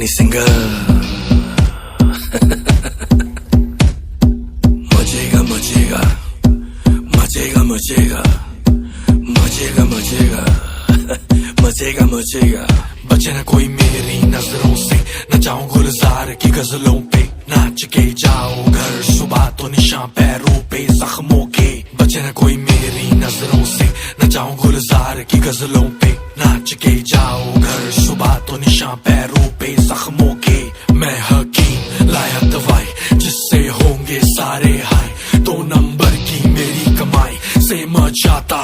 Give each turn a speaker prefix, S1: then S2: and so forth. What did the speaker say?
S1: Honey singer मचेगा मचेगा मचेगा मचेगा मचेगा मचेगा मचेगा मचेगा। बचे न कोई मेरी नजरों से, न जाऊं गुलजार की गजलों पे, नाच के जाओ घर सुबह तो निशान पैरों पे जख्मों के। बचे न कोई मेरी नजरों से, न जाऊं गुलजार की गजलों पे, नाच के जाओ घर सुबह तो निशान पैरों पे जख्मों के। मैं हकीम लाया दवाई जिससे होंगे सारे हाय, 2 नंबर की मेरी कमाई से मचाता